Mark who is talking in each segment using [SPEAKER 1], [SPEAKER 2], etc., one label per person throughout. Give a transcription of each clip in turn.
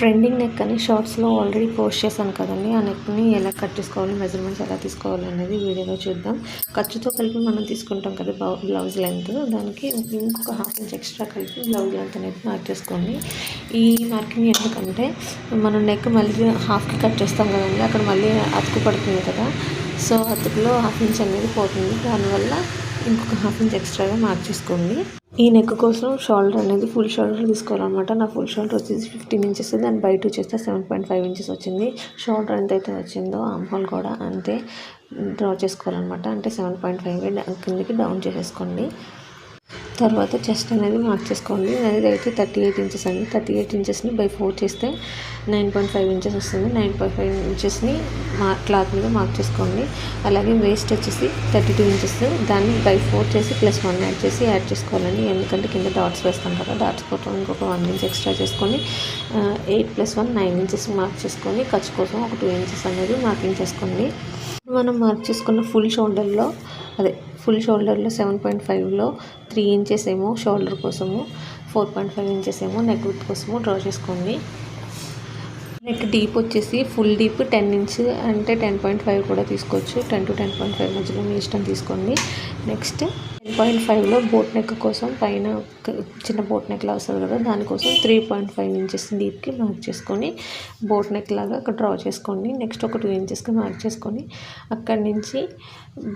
[SPEAKER 1] Trending neck అని షార్ట్స్లో already post చేశాను కదండి. ఆ నెక్ని ఎలా కట్ చేసుకోవాలి, మెజర్మెంట్స్ ఎలా తీసుకోవాలి అనేది వీడియోలో చూద్దాం. ఖర్చుతో కలిపి మనం తీసుకుంటాం కదా బ్లౌజ్ లెంత్, దానికి ఇంకొక ½ ఇంచ్ ఎక్స్ట్రా కలిపి బ్లౌజ్ లెంత్ అనేది మార్క్ చేసుకోండి. ఈ మార్కింగ్ ఎందుకంటే మనం నెక్ మళ్ళీ హాఫ్కి కట్ చేస్తాం కదండి, అక్కడ మళ్ళీ అతుకు పడుతుంది కదా, సో అతుకులో ½ ఇంచ్ అనేది పోతుంది. దానివల్ల ఇంకొక ½ ఇంచ్ ఎక్స్ట్రాగా మార్క్ చేసుకోండి. ఈ నెక్ కోసం షోల్డర్ అనేది ఫుల్ షోల్డర్ తీసుకోవాలన్నమాట. నా ఫుల్ షోల్డర్ వచ్చేసి 15 ఇంచెస్, దాన్ని బై 2 చేస్తే 7.5 ఇంచెస్ వచ్చింది. షోల్డర్ ఎంతైతే వచ్చిందో ఆర్మ్ హోల్ కూడా అంతే డ్రా చేసుకోవాలన్నమాట. అంటే 7.5 కిందకి డౌన్ చేసేసుకోండి. తర్వాత చెస్ట్ అనేది మార్క్ చేసుకోండి. అది అయితే 38 ఇంచెస్ అండి. 38 ఇంచెస్ని బై 4 చేస్తే 9.5 ఇంచెస్ వస్తుంది. 9.5 ఇంచెస్ని క్లాత్ మీద మార్క్ చేసుకోండి. అలాగే వేస్ట్ వచ్చేసి 32 ఇంచెస్, దాన్ని బై 4 చేసి +1 యాడ్ చేసుకోవాలండి. ఎందుకంటే కింద డాట్స్ వేస్తాం కదా, డాట్స్ కోసం ఇంకొక 1 ఇంచ్ ఎక్స్ట్రా చేసుకొని 8 + 1 9 ఇంచెస్ మార్క్ చేసుకొని ఖర్చు కోసం ఒక 2 ఇంచెస్ అనేది మార్కింగ్ చేసుకోండి. మనం మార్క్ చేసుకున్న ఫుల్ షోల్డర్లో 7.5లో 3 ఇంచెస్ ఏమో షోల్డర్ కోసము, 4.5 ఇంచెస్ ఏమో నెక్ విడ్త్ కోసము డ్రా చేసుకోండి. నెక్ డీప్ వచ్చేసి ఫుల్ డీప్ 10 ఇంచ్ అంటే 10.5 కూడా తీసుకోవచ్చు. 10 to 10.5 మధ్యలో మీ ఇష్టం తీసుకోండి. నెక్స్ట్ 10.5లో బోట్ నెక్ కోసం పైన చిన్న బోట్ నెక్లా వస్తుంది కదా, దానికోసం 3.5 ఇంచెస్ డీప్కి మార్క్ చేసుకొని బోట్ నెక్ లాగా అక్కడ డ్రా చేసుకోండి. నెక్స్ట్ ఒక 2 ఇంచెస్కి మార్క్ చేసుకొని అక్కడి నుంచి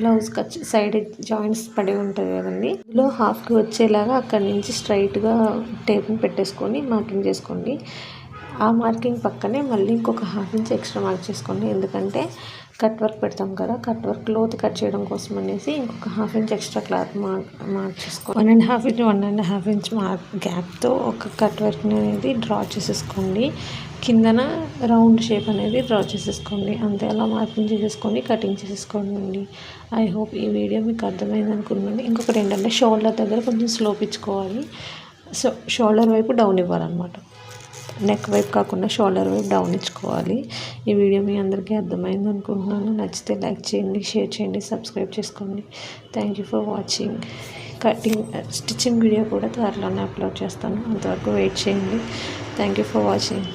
[SPEAKER 1] బ్లౌజ్ సైడ్ జాయింట్స్ పడి ఉంటుంది కదండి, ఇందులో హాఫ్కి వచ్చేలాగా అక్కడి నుంచి స్ట్రైట్గా టేప్ని పెట్టేసుకొని మార్కింగ్ చేసుకోండి. ఆ మార్కింగ్ పక్కనే మళ్ళీ ఇంకొక ½ ఇంచ్ ఎక్స్ట్రా మార్క్ చేసుకోండి. ఎందుకంటే కట్ వర్క్ పెడతాం కదా, కట్ వర్క్ లోతు కట్ చేయడం కోసం అనేసి ఇంకొక ½ ఇంచ్ ఎక్స్ట్రా క్లాత్ మార్క్ చేసుకోండి. 1.5 ఇంచ్ గ్యాప్తో ఒక కట్ వర్క్ అనేది డ్రా చేసేసుకోండి. కిందన రౌండ్ షేప్ అనేది డ్రా చేసేసుకోండి. అంతే, అలా మార్కింగ్ చేసేసుకొని కటింగ్ చేసేసుకోండి. ఐ హోప్ ఈ వీడియో మీకు అర్థమైంది అనుకున్నాను. ఇంకొకటి ఏంటంటే షోల్డర్ దగ్గర కొంచెం స్లోప్ ఇచ్చుకోవాలి. సో షోల్డర్ వైపు డౌన్ ఇవ్వాలన్నమాట, నెక్ వైపు కాకుండా షోల్డర్ వైపు డౌన్ ఇచ్చుకోవాలి. ఈ వీడియో మీ అందరికీ అర్థమైంది అనుకుంటున్నాను. నచ్చితే లైక్ చేయండి, షేర్ చేయండి, సబ్స్క్రైబ్ చేసుకోండి. Thank you for watching. Stitching video కూడా త్వరలోనే అప్లోడ్ చేస్తాను, అంతవరకు వెయిట్ చేయండి. Thank you for watching.